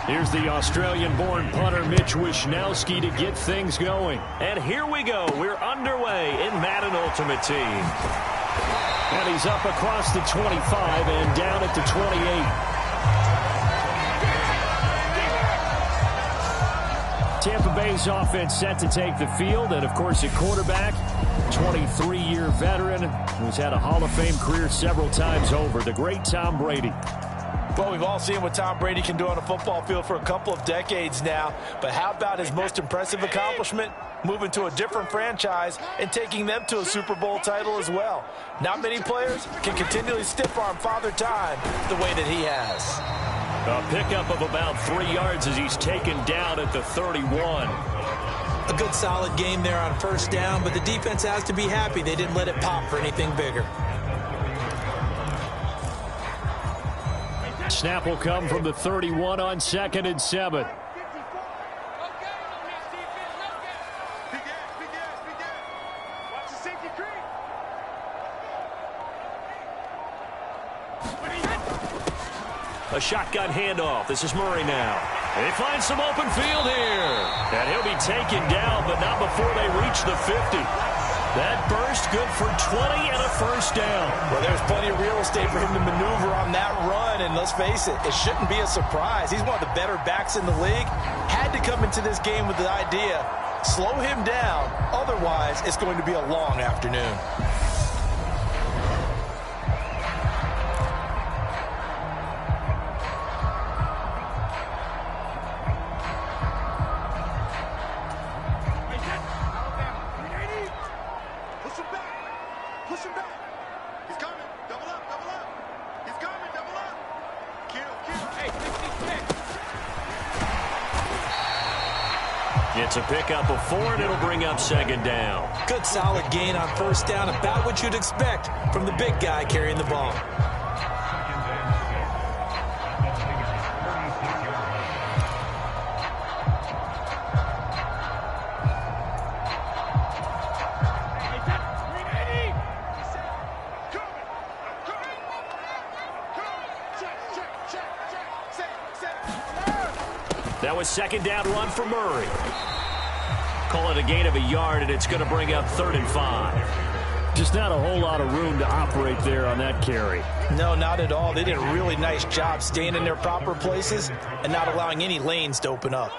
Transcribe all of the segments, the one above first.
Here's the Australian-born punter Mitch Wishnowsky to get things going. And here we go. We're underway in Madden Ultimate Team. And he's up across the 25 and down at the 28. Tampa Bay's offense set to take the field. And, of course, at quarterback, 23-year veteran who's had a Hall of Fame career several times over, the great Tom Brady. Well, we've all seen what Tom Brady can do on a football field for a couple of decades now. But how about his most impressive accomplishment? Moving to a different franchise and taking them to a Super Bowl title as well. Not many players can continually stiff-arm Father Time the way that he has. A pickup of about 3 yards as he's taken down at the 31. A good solid game there on first down, but the defense has to be happy they didn't let it pop for anything bigger. Snap will come from the 31 on 2nd and 7. A shotgun handoff. This is Murray now. They find some open field here. And he'll be taken down, but not before they reach the 50. That burst good for 20 and a first down. Well, there's plenty of real estate for him to maneuver on that run, and let's face it, it shouldn't be a surprise. He's one of the better backs in the league. Had to come into this game with the idea, slow him down, otherwise it's going to be a long afternoon. It's a pickup of 4, and it'll bring up 2nd down. Good solid gain on first down, about what you'd expect from the big guy carrying the ball. That was 2nd down run for Murray. Call it a gain of a yard, and it's going to bring up 3rd and 5. Just not a whole lot of room to operate there on that carry. No, not at all. They did a really nice job staying in their proper places and not allowing any lanes to open up.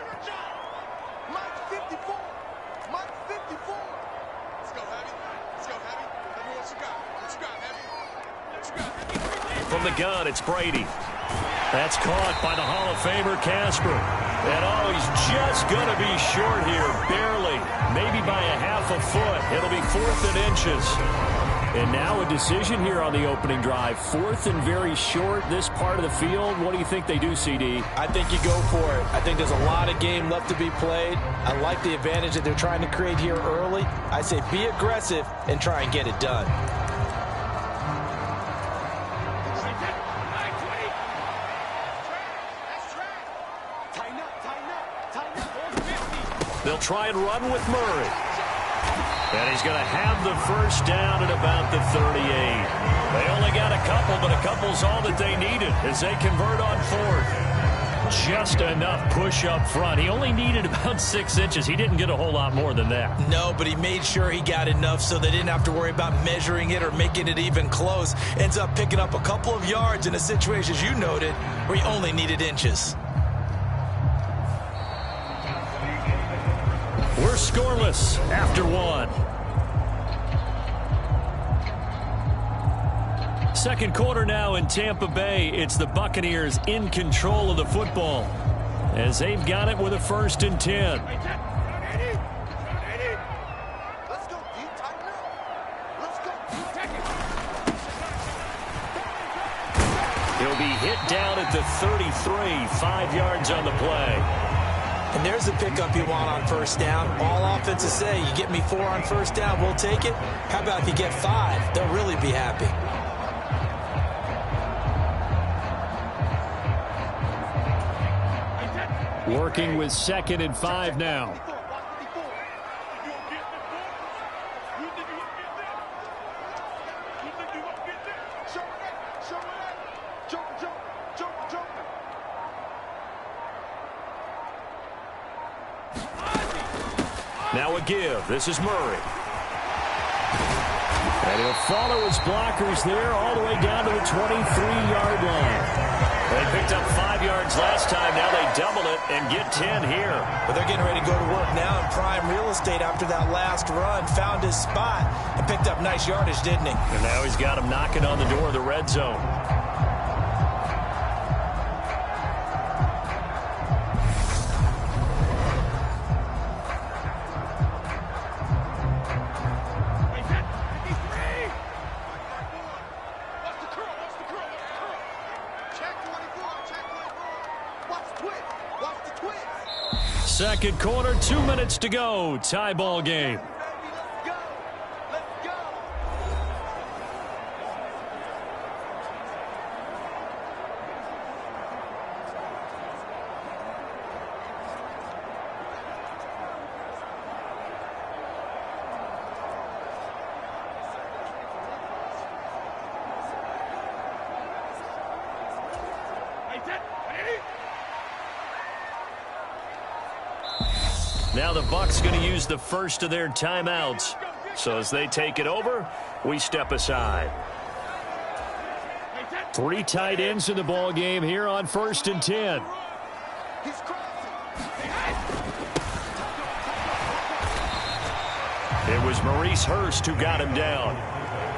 From the gun, it's Brady. That's caught by the Hall of Famer Casper. And oh, he's just going to be short here, barely, maybe by a half a foot. It'll be 4th and inches. And now a decision here on the opening drive. 4th and very short, this part of the field. What do you think they do, CD? I think you go for it. I think there's a lot of game left to be played. I like the advantage that they're trying to create here early. I say be aggressive and try and get it done. They'll try and run with Murray. And he's going to have the first down at about the 38. They only got a couple, but a couple's all that they needed as they convert on 4th. Just enough push up front. He only needed about 6 inches. He didn't get a whole lot more than that. No, but he made sure he got enough so they didn't have to worry about measuring it or making it even close. Ends up picking up a couple of yards in a situation, as you noted, where he only needed inches. We're scoreless after 1. Second quarter now in Tampa Bay. It's the Buccaneers in control of the football as they've got it with a 1st and 10. He'll be hit down at the 33, 5 yards on the play. And there's the pickup you want on first down. All offenses say, you get me 4 on first down, we'll take it. How about if you get 5? They'll really be happy. Working with 2nd and 5 now. Now a give. This is Murray. And he'll follow his blockers there all the way down to the 23-yard line. They picked up 5 yards last time. Now they double it and get 10 here. But they're getting ready to go to work now in prime real estate after that last run. Found his spot and picked up nice yardage, didn't he? And now he's got him knocking on the door of the red zone. Second quarter, 2 minutes to go. Tie ball game. Now the Bucs going to use the first of their timeouts. So as they take it over, we step aside. 3 tight ends in the ball game here on 1st and 10. It was Maurice Hurst who got him down.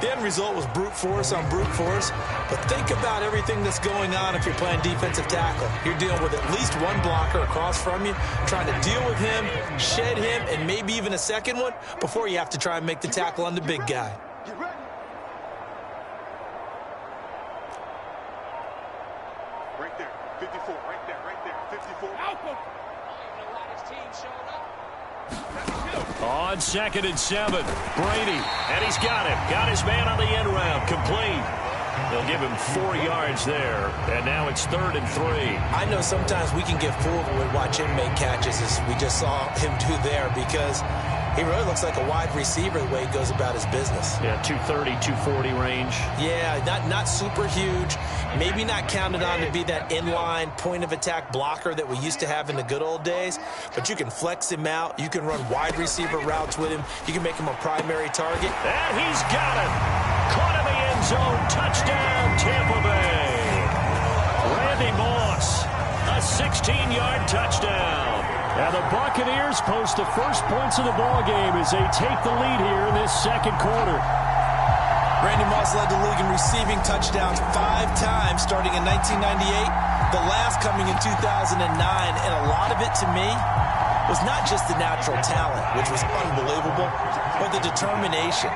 The end result was brute force on brute force. But think about everything that's going on if you're playing defensive tackle. You're dealing with at least one blocker across from you, trying to deal with him, shed him, and maybe even a second one before you have to try and make the tackle on the big guy. Right there, 54, right there, 54. On 2nd and 7, Brady, and he's got him. Got his man on the end round, complete. They'll give him 4 yards there, and now it's 3rd and 3. I know sometimes we can get fooled when we watch him make catches, as we just saw him do there, because he really looks like a wide receiver the way he goes about his business. Yeah, 230, 240 range. Yeah, not super huge. Maybe not counted on to be that inline point-of-attack blocker that we used to have in the good old days, but you can flex him out. You can run wide receiver routes with him. You can make him a primary target. And he's got it. Caught in the end zone. Touchdown, Tampa Bay. Randy Moss, a 16-yard touchdown. And the Buccaneers post the first points of the ball game as they take the lead here in this second quarter. Randy Moss led the league in receiving touchdowns 5 times starting in 1998, the last coming in 2009, and a lot of it to me was not just the natural talent, which was unbelievable, but the determination.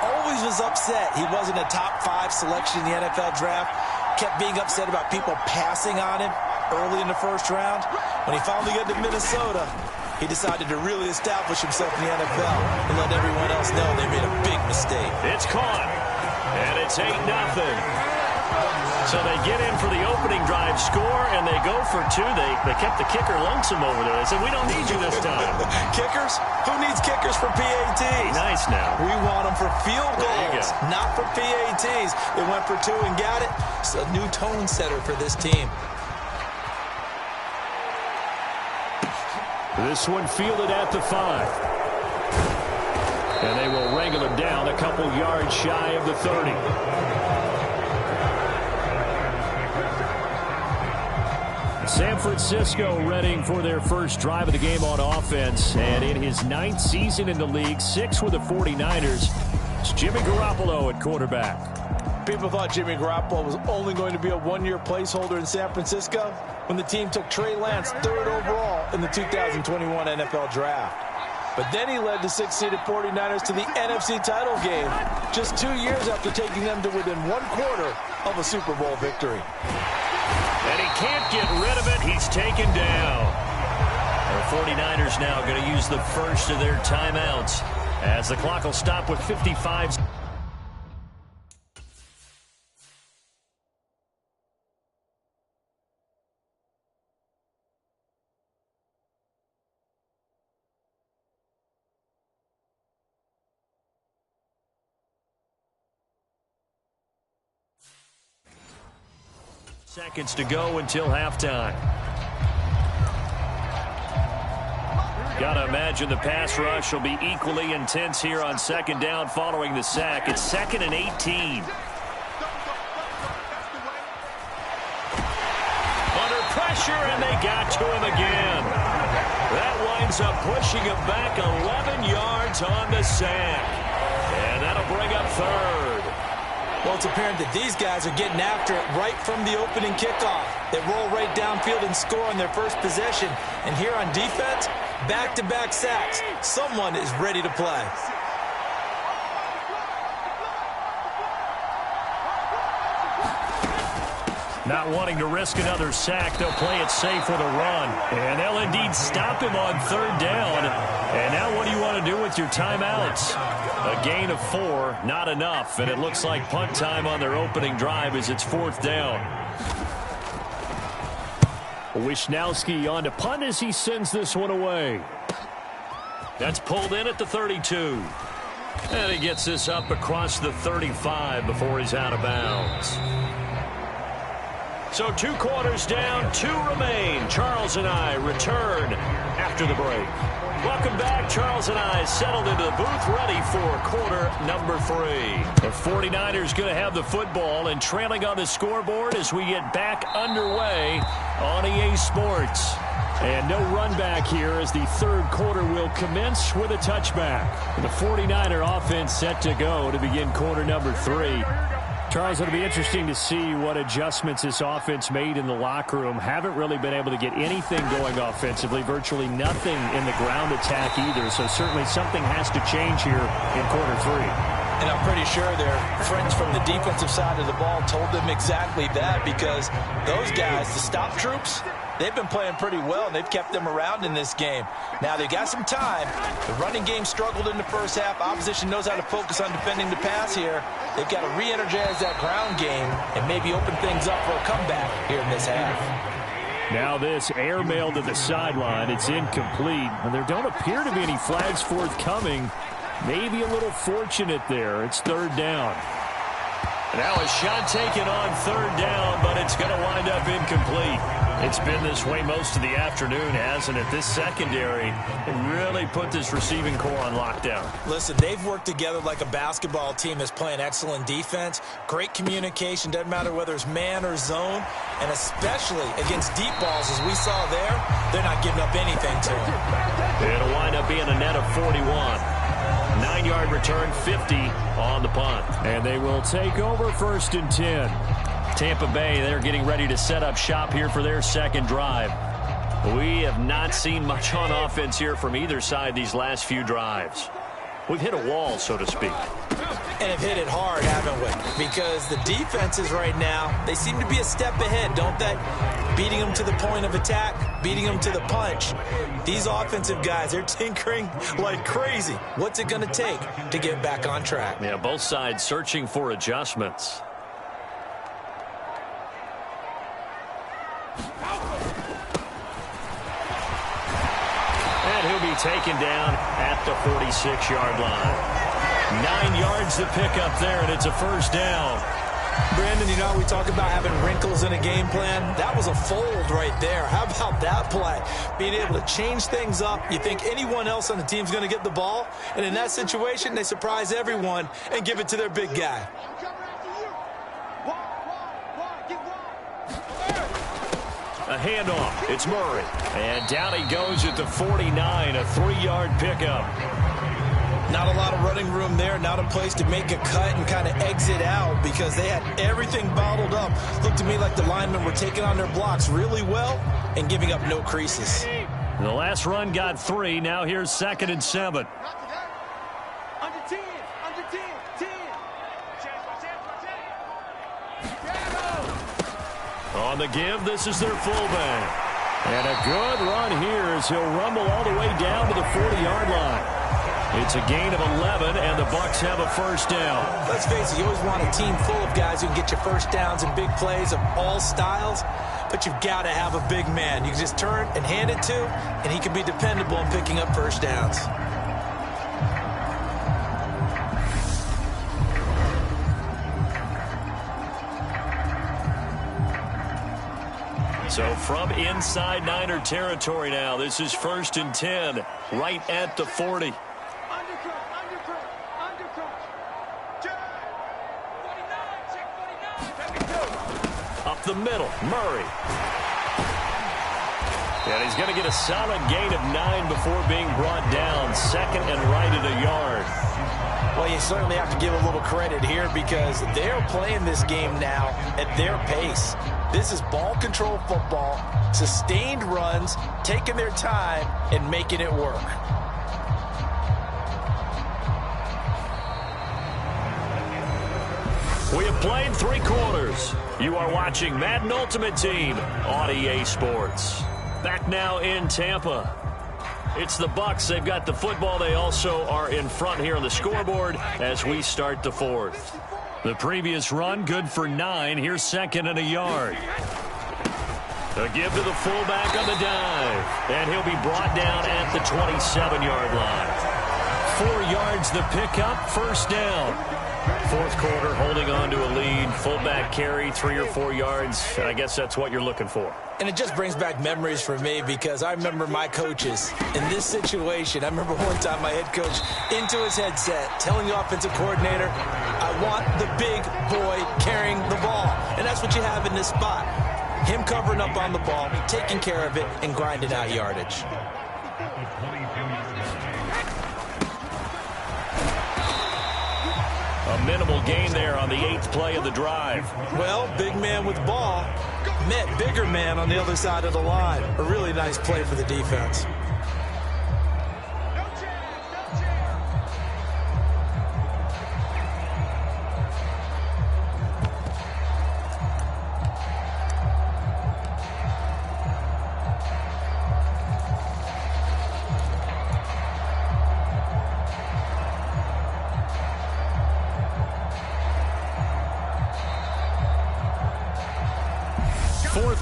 Always was upset he wasn't a top 5 selection in the NFL draft, kept being upset about people passing on him early in the first round. When he finally got to Minnesota, he decided to really establish himself in the NFL and let everyone else know they made a big mistake. It's caught, and it's 8-0. So they get in for the opening drive score, and they go for 2. They kept the kicker lonesome over there. They said, we don't need you this time. Kickers? Who needs kickers for PATs? Nice now. We want them for field There you goals, go. not for PATs. They went for 2 and got it. It's a new tone setter for this team. This one fielded at the 5. And they will wrangle him down a couple yards shy of the 30. San Francisco readying for their first drive of the game on offense. And in his 9th season in the league, 6 with the 49ers, it's Jimmy Garoppolo at quarterback. People thought Jimmy Garoppolo was only going to be a one-year placeholder in San Francisco when the team took Trey Lance 3rd overall in the 2021 NFL Draft. But then he led the 6-seeded 49ers to the NFC title game just 2 years after taking them to within 1/4 of a Super Bowl victory. And he can't get rid of it. He's taken down. The 49ers now going to use the first of their timeouts as the clock will stop with 55. Seconds to go until halftime. Gotta imagine the pass rush will be equally intense here on second down following the sack. It's 2nd and 18. Under pressure, and they got to him again. That winds up pushing him back 11 yards on the sack. And that'll bring up 3rd. Well, it's apparent that these guys are getting after it right from the opening kickoff. They roll right downfield and score on their first possession. And here on defense, back-to-back sacks. Someone is ready to play. Not wanting to risk another sack, they'll play it safe with a run. And they'll indeed stop him on 3rd down. And now what do you want to do with your timeouts? A gain of 4, not enough. And it looks like punt time on their opening drive as it's 4th down. Wisnowski on to punt as he sends this one away. That's pulled in at the 32. And he gets this up across the 35 before he's out of bounds. So 2 quarters down, 2 remain. Charles and I return after the break. Welcome back. Charles and I settled into the booth, ready for quarter number 3. The 49ers going to have the football and trailing on the scoreboard as we get back underway on EA Sports. And no run back here as the 3rd quarter will commence with a touchback. The 49er offense set to go to begin quarter number 3. Charles, it'll be interesting to see what adjustments this offense made in the locker room. Haven't really been able to get anything going offensively, virtually nothing in the ground attack either. So certainly something has to change here in quarter 3. And I'm pretty sure their friends from the defensive side of the ball told them exactly that, because those guys, the stop troops, they've been playing pretty well, and they've kept them around in this game. Now, they got some time. The running game struggled in the first half. Opposition knows how to focus on defending the pass here. They've got to re-energize that ground game and maybe open things up for a comeback here in this half. Now this airmail to the sideline. It's incomplete. And there don't appear to be any flags forthcoming. Maybe a little fortunate there. It's 3rd down. Now a shot taken on 3rd down, but it's going to wind up incomplete. It's been this way most of the afternoon, hasn't it? This secondary really put this receiving core on lockdown. Listen, they've worked together like a basketball team that's playing excellent defense. Great communication. Doesn't matter whether it's man or zone. And especially against deep balls, as we saw there, they're not giving up anything to them. It'll wind up being a net of 41. 9-yard return, 50 on the punt. And they will take over 1st and 10. Tampa Bay, they're getting ready to set up shop here for their 2nd drive. We have not seen much on offense here from either side these last few drives. We've hit a wall, so to speak. And have hit it hard, haven't we? Because the defenses right now, they seem to be a step ahead, don't they? Beating them to the point of attack, beating them to the punch. These offensive guys, they're tinkering like crazy. What's it going to take to get back on track? Yeah, both sides searching for adjustments. And he'll be taken down at the 46-yard line. 9 yards to pick up there, and it's a 1st down. Brandon, you know, we talk about having wrinkles in a game plan. That was a fold right there. How about that play? Being able to change things up. You think anyone else on the team's going to get the ball, and in that situation, they surprise everyone and give it to their big guy. A handoff. It's Murray. And down he goes at the 49, a 3-yard pickup. Not a lot of running room there, not a place to make a cut and kind of exit out because they had everything bottled up. Looked to me like the linemen were taking on their blocks really well and giving up no creases. The last run got 3. Now here's 2nd and 7. Under 10, 10. On the give, this is their fullback. And a good run here as he'll rumble all the way down to the 40-yard line. It's a gain of 11, and the Bucs have a 1st down. Let's face it, you always want a team full of guys who can get you 1st downs and big plays of all styles, but you've got to have a big man you can just turn and hand it to, and he can be dependable in picking up 1st downs. So from inside Niner territory now, this is 1st and 10, right at the 40. Up the middle, Murray. And he's going to get a solid gain of 9 before being brought down. 2nd and right at a yard. Well, you certainly have to give a little credit here because they're playing this game now at their pace. This is ball control football, sustained runs, taking their time and making it work. We have played 3 quarters. You are watching Madden Ultimate Team on EA Sports. Back now in Tampa. It's the Bucs. They've got the football. They also are in front here on the scoreboard as we start the 4th. The previous run, good for 9. Here's 2nd and a yard. A give to the fullback on the dive. And he'll be brought down at the 27-yard line. 4 yards the pickup, 1st down. 4th quarter, holding on to a lead. Fullback carry, 3 or 4 yards. I guess that's what you're looking for. And it just brings back memories for me because I remember my coaches in this situation. I remember one time my head coach into his headset telling the offensive coordinator, I want the big boy carrying the ball. And that's what you have in this spot. Him covering up on the ball, taking care of it, and grinding out yardage. A minimal gain there on the 8th play of the drive. Well, big man with ball met bigger man on the other side of the line. A really nice play for the defense.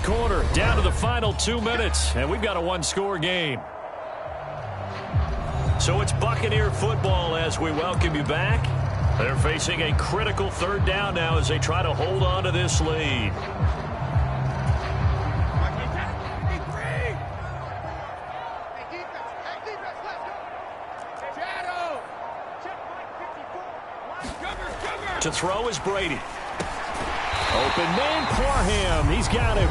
Quarter, down to the final 2 minutes, and we've got a 1-score game. So it's Buccaneer football as we welcome you back. They're facing a critical 3rd down now as they try to hold on to this lead. To throw is Brady. Open man, Parham. He's got him.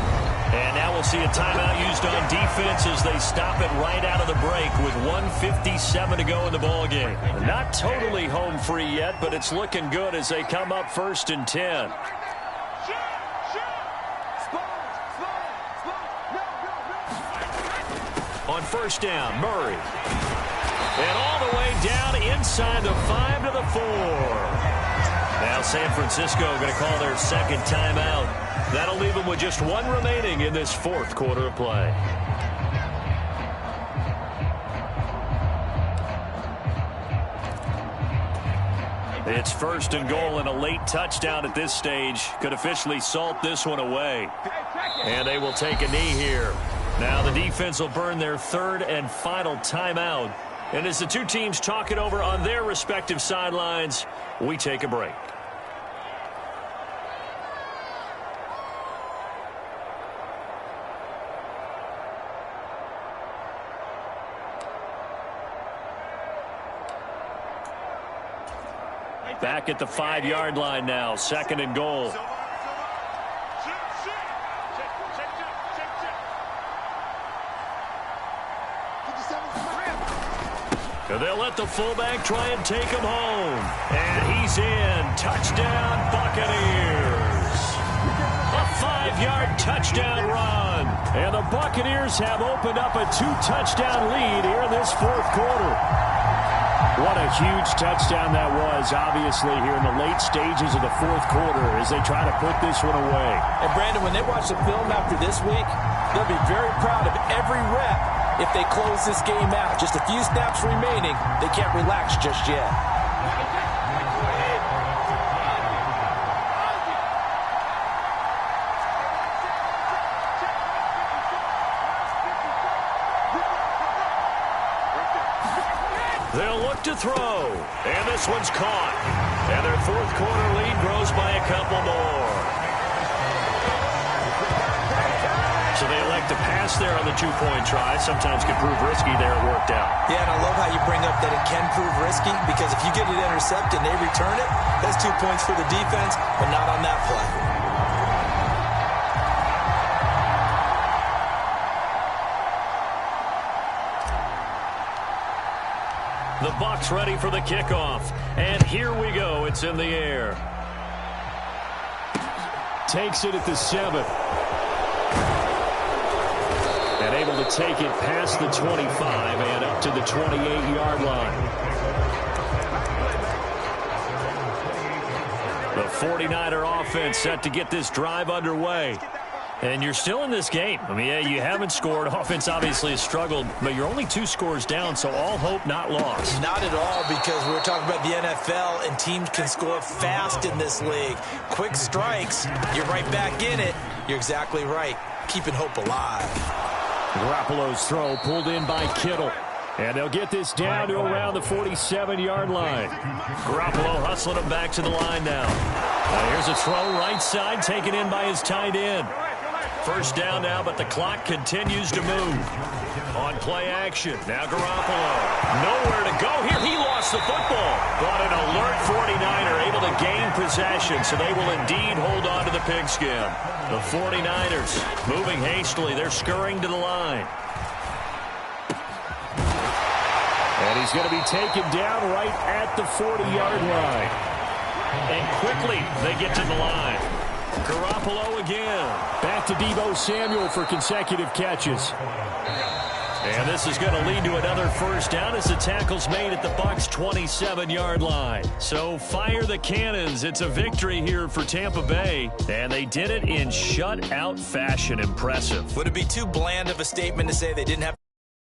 And now we'll see a timeout used on defense as they stop it right out of the break with 1:57 to go in the ballgame. Not totally home free yet, but it's looking good as they come up 1st and 10. On 1st down, Murray. And all the way down inside the 5 to the 4. Now San Francisco going to call their 2nd timeout. That'll leave them with just 1 remaining in this 4th quarter of play. It's 1st and goal, and a late touchdown at this stage could officially salt this one away. And they will take a knee here. Now the defense will burn their 3rd and final timeout. And as the 2 teams talk it over on their respective sidelines, we take a break. Back at the 5-yard line now, 2nd and goal. They'll let the fullback try and take him home. And he's in. Touchdown, Buccaneers. A 5-yard touchdown run. And the Buccaneers have opened up a 2-touchdown lead here in this 4th quarter. What a huge touchdown that was, obviously, here in the late stages of the 4th quarter as they try to put this one away. And, Brandon, when they watch the film after this week, they'll be very proud of every rep if they close this game out. Just a few snaps remaining. They can't relax just yet. They'll look to throw, and this one's caught. And their 4th quarter lead grows by a couple more. So they elect to pass there on the two-point try. Sometimes can prove risky there. It worked out. Yeah, and I love how you bring up that it can prove risky, because if you get it intercepted and they return it, that's 2 points for the defense, but not on that play. The Bucs ready for the kickoff. And here we go. It's in the air. Takes it at the 7. And able to take it past the 25 and up to the 28-yard line. The 49er offense set to get this drive underway. And you're still in this game. I mean, yeah, you haven't scored. Offense obviously has struggled, but you're only 2 scores down, so all hope not lost. Not at all, because we're talking about the NFL, and teams can score fast in this league. Quick strikes, you're right back in it. You're exactly right. Keeping hope alive. Garoppolo's throw pulled in by Kittle. And they'll get this down to around the 47-yard line. Garoppolo hustling him back to the line now. Here's a throw right side, taken in by his tight end. First down now, but the clock continues to move. On play action, now Garoppolo. Nowhere to go here. He lost the football. But an alert 49er able to gain possession, so they will indeed hold on to the pigskin. The 49ers moving hastily. They're scurrying to the line. And he's going to be taken down right at the 40-yard line. And quickly they get to the line. Garoppolo again. Back to Deebo Samuel for consecutive catches. And this is going to lead to another first down as the tackle's made at the Bucs' 27-yard line. So fire the cannons. It's a victory here for Tampa Bay. And they did it in shutout fashion. Impressive. Would it be too bland of a statement to say they didn't have